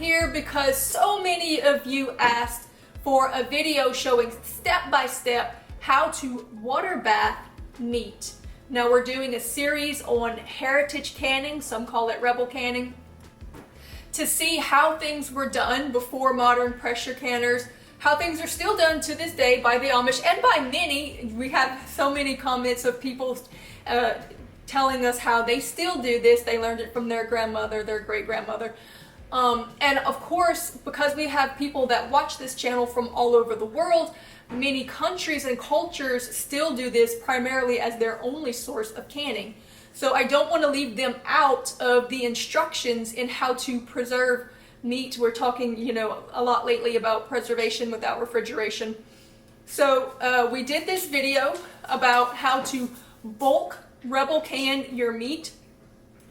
here because so many of you asked for a video showing step by step how to water bath meat. Now we're doing a series on heritage canning, some call it rebel canning, to see how things were done before modern pressure canners, how things are still done to this day by the Amish and by many. We have so many comments of people telling us how they still do this. They learned it from their grandmother, their great-grandmother. And of course, because we have people that watch this channel from all over the world, many countries and cultures still do this primarily as their only source of canning. So I don't want to leave them out of the instructions in how to preserve meat. We're talking, a lot lately about preservation without refrigeration. So we did this video about how to bulk rebel can your meat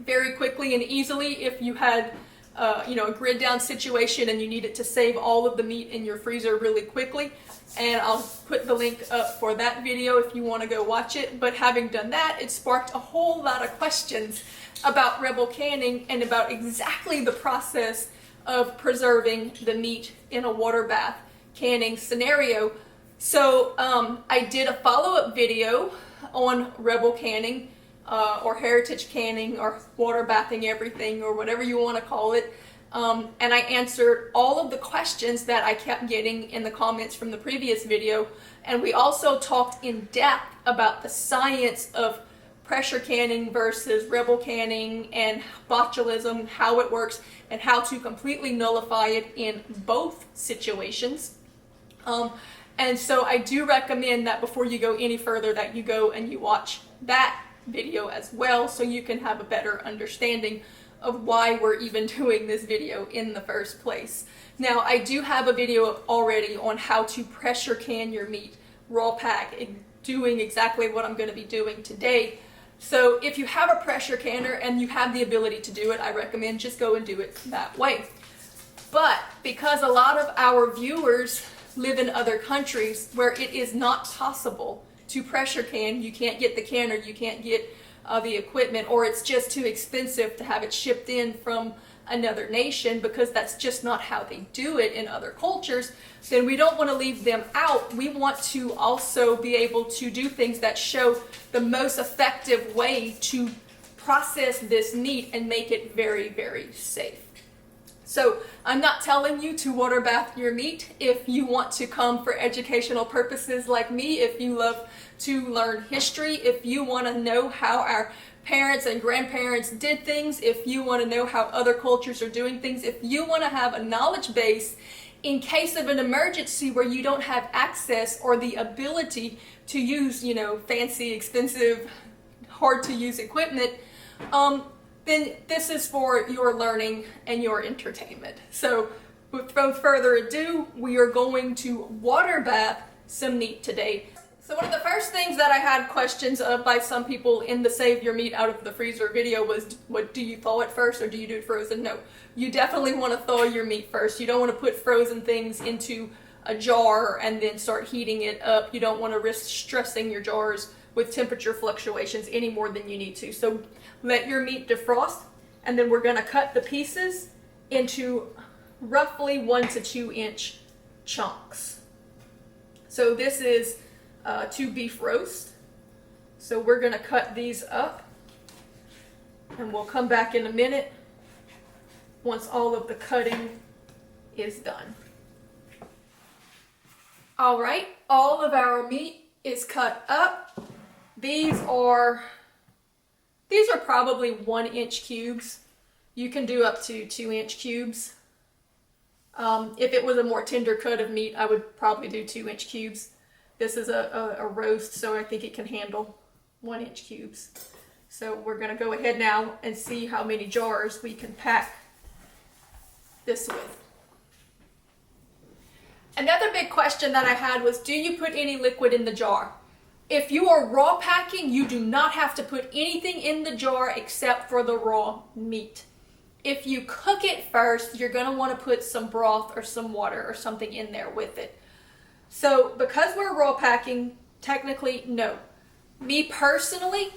very quickly and easily if you had a grid down situation and you needed to save all of the meat in your freezer really quickly. And I'll put the link up for that video if you want to go watch it. But having done that, it sparked a whole lot of questions about rebel canning and about exactly the process of preserving the meat in a water bath canning scenario. So I did a follow-up video on rebel canning or heritage canning or water bathing everything or whatever you want to call it. And I answered all of the questions that I kept getting in the comments from the previous video. And we also talked in depth about the science of pressure canning versus rebel canning and botulism, how it works, and how to completely nullify it in both situations. And so I do recommend that before you go any further that you go and you watch that video as well so you can have a better understanding of why we're even doing this video in the first place. Now, I do have a video already on how to pressure can your meat, raw pack, doing exactly what I'm going to be doing today. So if you have a pressure canner and you have the ability to do it, I recommend just go and do it that way. But because a lot of our viewers live in other countries where it is not possible to pressure can, you can't get the canner, you can't get the equipment, or it's just too expensive to have it shipped in from another nation because that's just not how they do it in other cultures, then we don't want to leave them out. We want to also be able to do things that show the most effective way to process this meat and make it very, very safe. So I'm not telling you to water bath your meat. If you want to come for educational purposes like me, if you love to learn history, if you want to know how our parents and grandparents did things, if you want to know how other cultures are doing things, if you want to have a knowledge base in case of an emergency where you don't have access or the ability to use, fancy, expensive, hard to use equipment, then this is for your learning and your entertainment. So without further ado, we are going to water bath some meat today. So one of the first things that I had questions of by some people in the Save Your Meat Out of the Freezer video was, what, do you thaw it first or do you do it frozen? No, you definitely want to thaw your meat first. You don't want to put frozen things into a jar and then start heating it up. You don't want to risk stressing your jars with temperature fluctuations any more than you need to. So let your meat defrost, and then we're going to cut the pieces into roughly 1 to 2 inch chunks. So this is 2 beef roast. So we're going to cut these up, and we'll come back in a minute once all of the cutting is done. All right, all of our meat is cut up. These are probably 1 inch cubes. You can do up to 2 inch cubes. If it was a more tender cut of meat, I would probably do 2 inch cubes. This is a roast, so I think it can handle 1 inch cubes. So we're going to go ahead now and see how many jars we can pack this with. Another big question that I had was, do you put any liquid in the jar? If you are raw packing, you do not have to put anything in the jar except for the raw meat. If you cook it first, you're going to want to put some broth or some water or something in there with it. So because we're raw packing, technically, no. Me personally,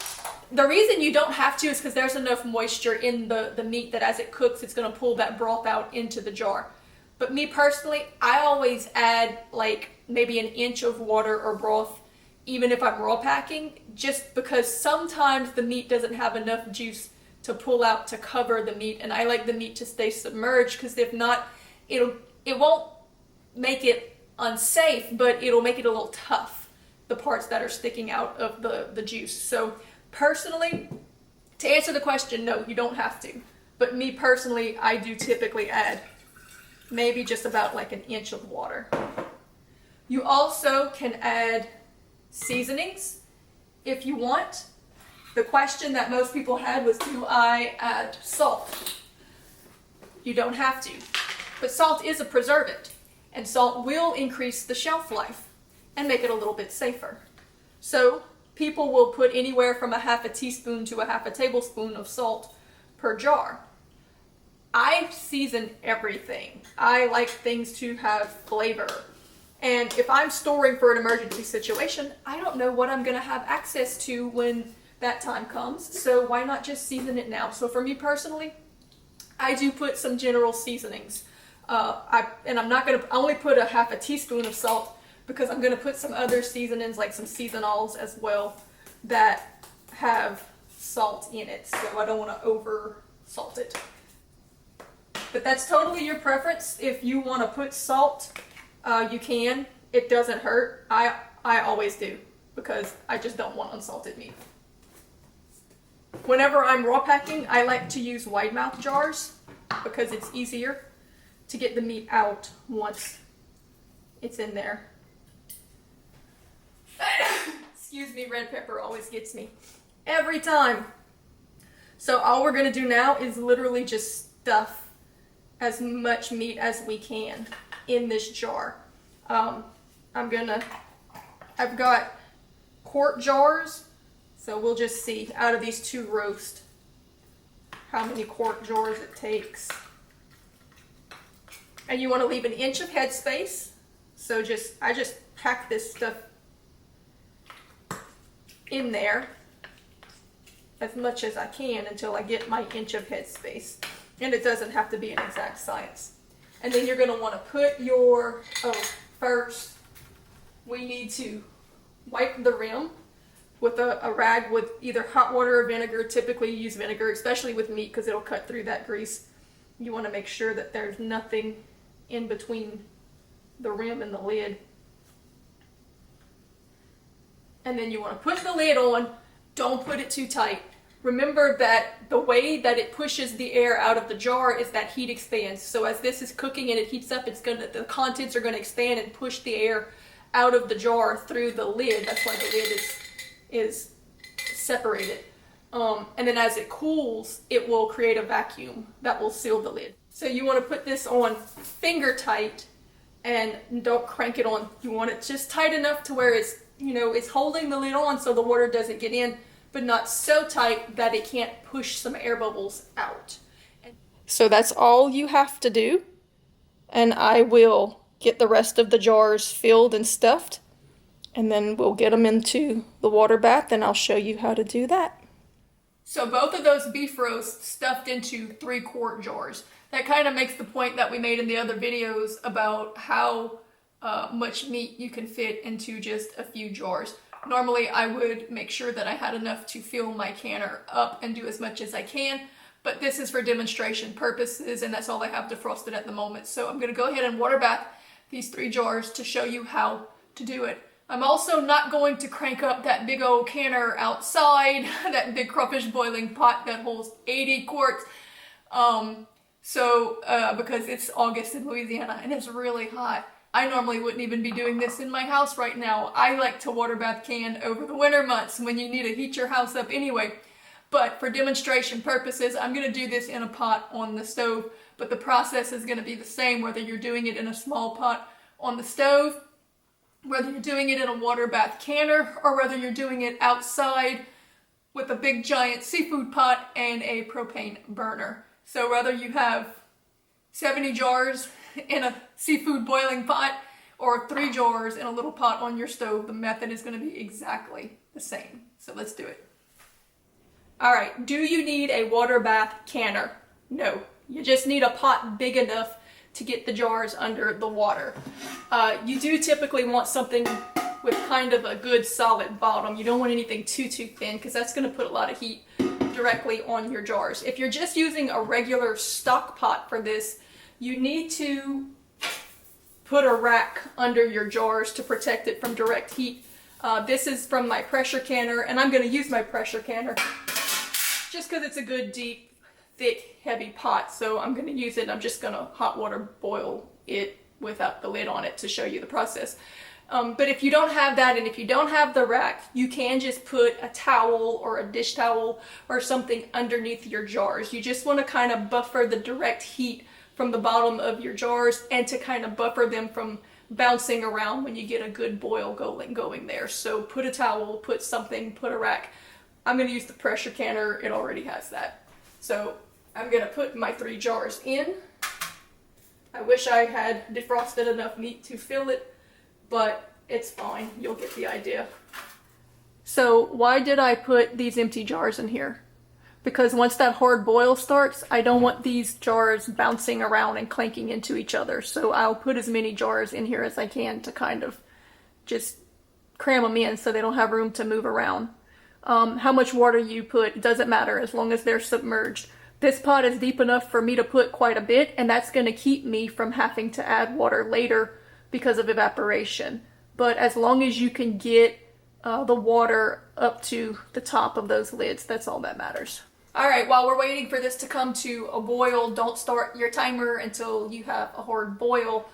the reason you don't have to is because there's enough moisture in the meat that as it cooks, it's going to pull that broth out into the jar. But me personally, I always add like maybe an inch of water or broth, even if I'm raw packing, just because sometimes the meat doesn't have enough juice to pull out to cover the meat, and I like the meat to stay submerged, because if not, it won't make it unsafe, but it'll make it a little tough, the parts that are sticking out of the juice. So personally, to answer the question, no, you don't have to. But me personally, I do typically add maybe just about like an inch of water. You also can add seasonings if you want. The question that most people had was, do I add salt? You don't have to, but salt is a preservative, and salt will increase the shelf life and make it a little bit safer. So people will put anywhere from a half a teaspoon to a half a tablespoon of salt per jar. I season everything. I like things to have flavor. And if I'm storing for an emergency situation, I don't know what I'm going to have access to when that time comes. So why not just season it now? So for me personally, I do put some general seasonings. I'm not going to only put a half a teaspoon of salt, because I'm going to put some other seasonings like some seasonals as well that have salt in it. So I don't want to over salt it. But that's totally your preference. If you want to put salt, you can. It doesn't hurt. I always do, because I just don't want unsalted meat. Whenever I'm raw packing, I like to use wide mouth jars because it's easier to get the meat out once it's in there. Excuse me, red pepper always gets me every time. So all we're going to do now is literally just stuff as much meat as we can in this jar. I've got quart jars, so we'll just see out of these 2 roasts how many quart jars it takes. And you want to leave an inch of headspace. So I just pack this stuff in there as much as I can until I get my inch of headspace. And it doesn't have to be an exact science. And then you're going to want to put your, first we need to wipe the rim with a rag with either hot water or vinegar. Typically you use vinegar, especially with meat, because it'll cut through that grease. You want to make sure that there's nothing in between the rim and the lid. And then you want to put the lid on. Don't put it too tight. Remember that the way that it pushes the air out of the jar is that heat expands. So as this is cooking and it heats up, the contents are going to expand and push the air out of the jar through the lid. That's why the lid is separated. And then as it cools, it will create a vacuum that will seal the lid. So you want to put this on finger tight and don't crank it on. You want it just tight enough to where it's holding the lid on so the water doesn't get in, but not so tight that it can't push some air bubbles out. So that's all you have to do. And I will get the rest of the jars filled and stuffed, and then we'll get them into the water bath, and I'll show you how to do that. So both of those beef roasts stuffed into 3-quart jars. That kind of makes the point that we made in the other videos about how much meat you can fit into just a few jars. Normally I would make sure that I had enough to fill my canner up and do as much as I can, but this is for demonstration purposes, and that's all I have defrosted at the moment. So I'm going to go ahead and water bath these 3 jars to show you how to do it. I'm also not going to crank up that big old canner outside, that big crawfish boiling pot that holds 80 quarts, because it's August in Louisiana and it's really hot. I normally wouldn't even be doing this in my house right now. I like to water bath can over the winter months when you need to heat your house up anyway. But for demonstration purposes, I'm going to do this in a pot on the stove, but the process is going to be the same whether you're doing it in a small pot on the stove, whether you're doing it in a water bath canner, or whether you're doing it outside with a big giant seafood pot and a propane burner. So whether you have 70 jars in a seafood boiling pot or 3 jars in a little pot on your stove, the method is going to be exactly the same. So let's do it. All right, do you need a water bath canner? No, you just need a pot big enough to get the jars under the water. You do typically want something with kind of a good solid bottom. You don't want anything too thin because that's going to put a lot of heat directly on your jars. If you're just using a regular stock pot for this, you need to put a rack under your jars to protect it from direct heat. This is from my pressure canner, and I'm going to use my pressure canner just because it's a good, deep, thick, heavy pot. So I'm going to use it. I'm just going to hot water boil it without the lid on it to show you the process. But if you don't have that, and if you don't have the rack, you can just put a towel or a dish towel or something underneath your jars. You just want to kind of buffer the direct heat from the bottom of your jars and to kind of buffer them from bouncing around when you get a good boil going there. So put a towel, put something, put a rack. I'm going to use the pressure canner. It already has that. So I'm going to put my 3 jars in. I wish I had defrosted enough meat to fill it, but it's fine. You'll get the idea. So why did I put these empty jars in here? Because once that hard boil starts, I don't want these jars bouncing around and clanking into each other. So I'll put as many jars in here as I can to kind of just cram them in so they don't have room to move around. How much water you put, it doesn't matter as long as they're submerged. This pot is deep enough for me to put quite a bit, and that's going to keep me from having to add water later because of evaporation. But as long as you can get the water up to the top of those lids, that's all that matters. All right, while we're waiting for this to come to a boil, don't start your timer until you have a hard boil.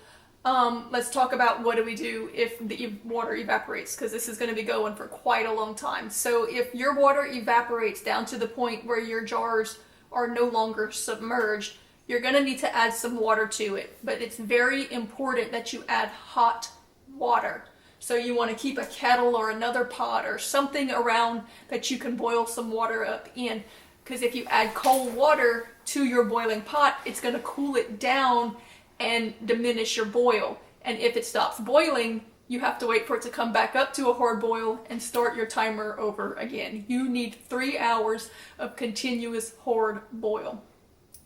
Let's talk about what do we do if the water evaporates, because this is going to be going for quite a long time. So if your water evaporates down to the point where your jars are no longer submerged, you're going to need to add some water to it. But it's very important that you add hot water. So you want to keep a kettle or another pot or something around that you can boil some water up in. Because if you add cold water to your boiling pot, it's going to cool it down and diminish your boil. And if it stops boiling, you have to wait for it to come back up to a hard boil and start your timer over again. You need 3 hours of continuous hard boil.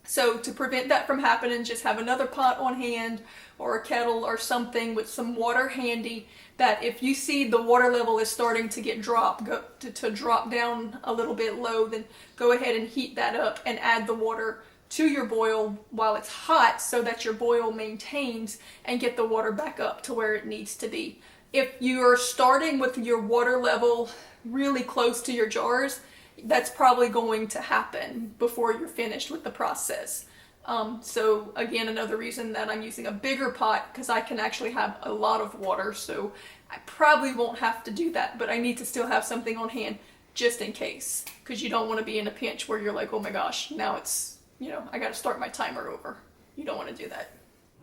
So to prevent that from happening, just have another pot on hand or a kettle or something with some water handy, that if you see the water level is starting to get drop down a little bit low, then go ahead and heat that up and add the water to your boil while it's hot so that your boil maintains and get the water back up to where it needs to be. If you're starting with your water level really close to your jars, that's probably going to happen before you're finished with the process. So again, another reason that I'm using a bigger pot, because I can actually have a lot of water, so I probably won't have to do that, but I need to still have something on hand just in case, because you don't want to be in a pinch where you're like, oh my gosh, now it's, I got to start my timer over. You don't want to do that.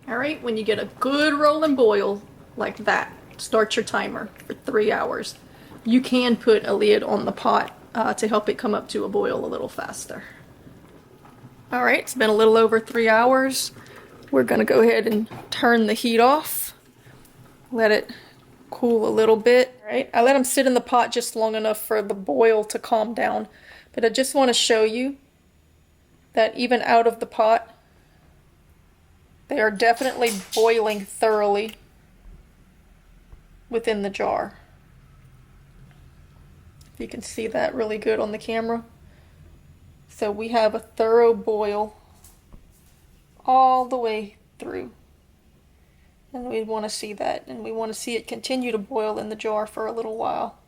All right, when you get a good rolling boil like that, start your timer for 3 hours. You can put a lid on the pot to help it come up to a boil a little faster. All right, it's been a little over 3 hours. We're gonna go ahead and turn the heat off. Let it cool a little bit. All right, I let them sit in the pot just long enough for the boil to calm down. But I just want to show you that even out of the pot, they are definitely boiling thoroughly within the jar. You can see that really good on the camera. So we have a thorough boil all the way through. And we want to see that, and we want to see it continue to boil in the jar for a little while.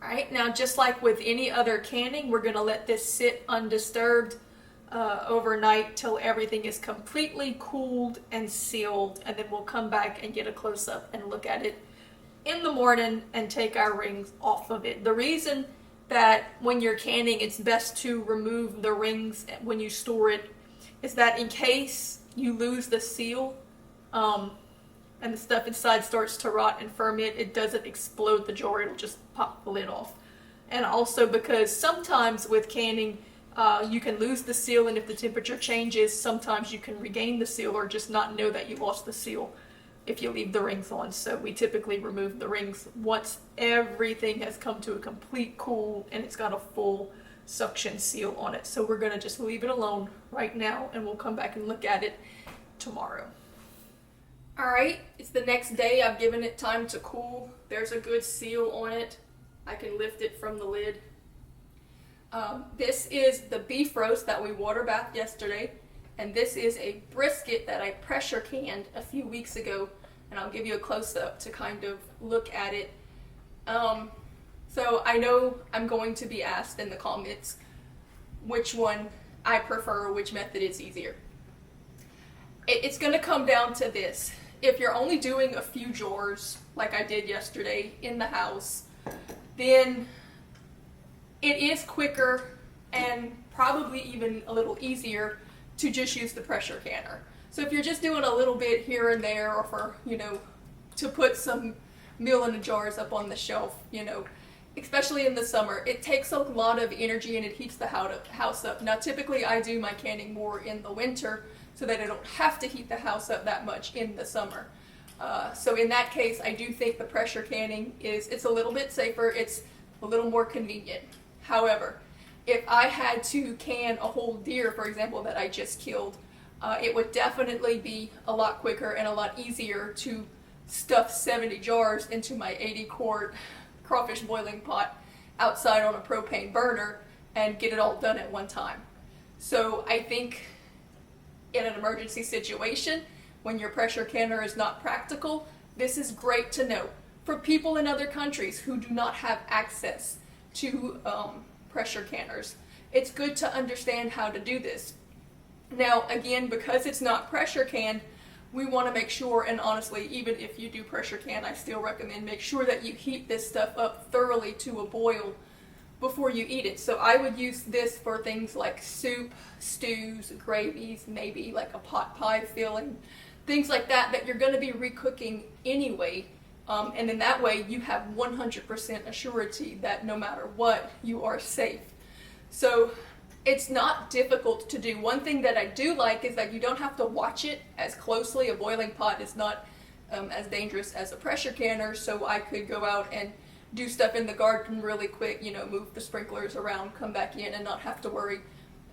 Alright, now just like with any other canning, we're going to let this sit undisturbed overnight till everything is completely cooled and sealed, and then we'll come back and get a close-up and look at it in the morning and take our rings off of it. The reason that when you're canning it's best to remove the rings when you store it is that in case you lose the seal and the stuff inside starts to rot and ferment, it doesn't explode the jar, it'll just pop the lid off. And also because sometimes with canning you can lose the seal, and if the temperature changes, sometimes you can regain the seal or just not know that you lost the seal if you leave the rings on. So we typically remove the rings once everything has come to a complete cool and it's got a full suction seal on it. So we're gonna just leave it alone right now and we'll come back and look at it tomorrow. All right, it's the next day. I've given it time to cool. There's a good seal on it. I can lift it from the lid. This is the beef roast that we water bathed yesterday, and this is a brisket that I pressure canned a few weeks ago, and I'll give you a close-up to kind of look at it. So I know I'm going to be asked in the comments which one I prefer, which method is easier. It's going to come down to this. If you're only doing a few jars, like I did yesterday in the house, then it is quicker and probably even a little easier to just use the pressure canner. So if you're just doing a little bit here and there, or for, to put some meal in the jars up on the shelf, especially in the summer, it takes a lot of energy and it heats the house up. Now typically I do my canning more in the winter so that I don't have to heat the house up that much in the summer. So in that case, I do think the pressure canning it's a little bit safer, it's a little more convenient. However, if I had to can a whole deer, for example, that I just killed, it would definitely be a lot quicker and a lot easier to stuff 70 jars into my 80-quart crawfish boiling pot outside on a propane burner and get it all done at one time. So I think in an emergency situation, when your pressure canner is not practical, this is great to know. For people in other countries who do not have access to pressure canners, it's good to understand how to do this. Now again, because it's not pressure canned, we want to make sure, and honestly, even if you do pressure can, I still recommend make sure that you heat this stuff up thoroughly to a boil before you eat it. So I would use this for things like soup, stews, gravies, maybe like a pot pie filling, things like that you're going to be recooking anyway. And in that way, you have 100% assurity that no matter what, you are safe. So it's not difficult to do. One thing that I do like is that you don't have to watch it as closely. A boiling pot is not as dangerous as a pressure canner, so I could go out and do stuff in the garden really quick, move the sprinklers around, come back in, and not have to worry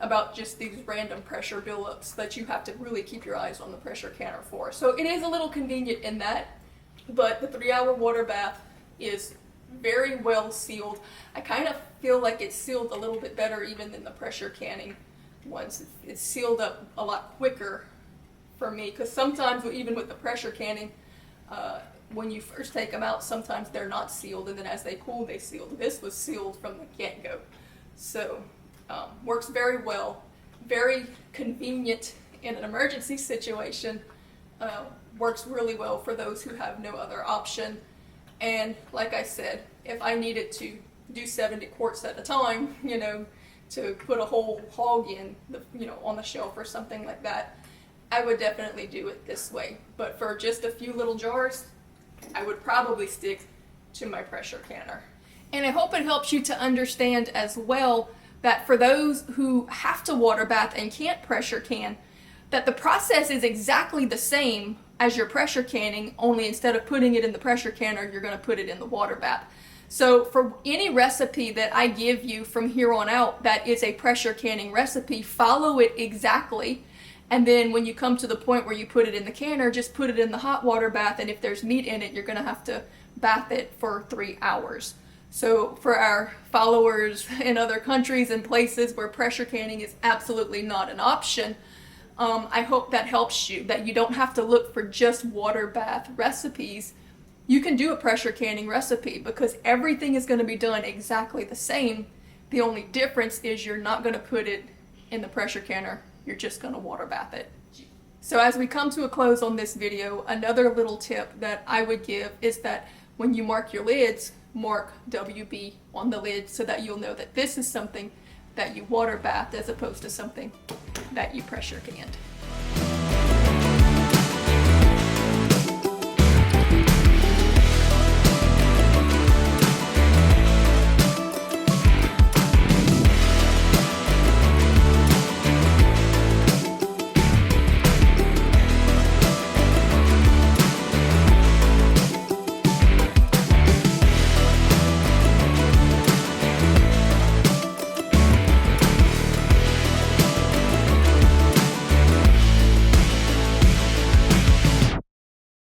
about just these random pressure buildups that you have to really keep your eyes on the pressure canner for. So it is a little convenient in that, but the 3-hour water bath is very well sealed. I kind of feel like it's sealed a little bit better even than the pressure canning ones. It's sealed up a lot quicker for me, because sometimes even with the pressure canning, when you first take them out, sometimes they're not sealed, and then as they cool, they sealed. This was sealed from the get-go. So, works very well, very convenient in an emergency situation, works really well for those who have no other option. And like I said, if I needed to do 70 quarts at a time, to put a whole hog in, on the shelf or something like that, I would definitely do it this way. But for just a few little jars, I would probably stick to my pressure canner. And I hope it helps you to understand as well that for those who have to water bath and can't pressure can, that the process is exactly the same as your pressure canning, only instead of putting it in the pressure canner, you're going to put it in the water bath. So for any recipe that I give you from here on out that is a pressure canning recipe, follow it exactly. And then when you come to the point where you put it in the canner, just put it in the hot water bath, and if there's meat in it, you're going to have to bath it for 3 hours. So for our followers in other countries and places where pressure canning is absolutely not an option, I hope that helps you, that you don't have to look for just water bath recipes. You can do a pressure canning recipe because everything is going to be done exactly the same. The only difference is you're not going to put it in the pressure canner, you're just going to water bath it. So as we come to a close on this video, another little tip that I would give is that when you mark your lids, mark WB on the lid so that you'll know that this is something that you water bathed as opposed to something that you pressure canned.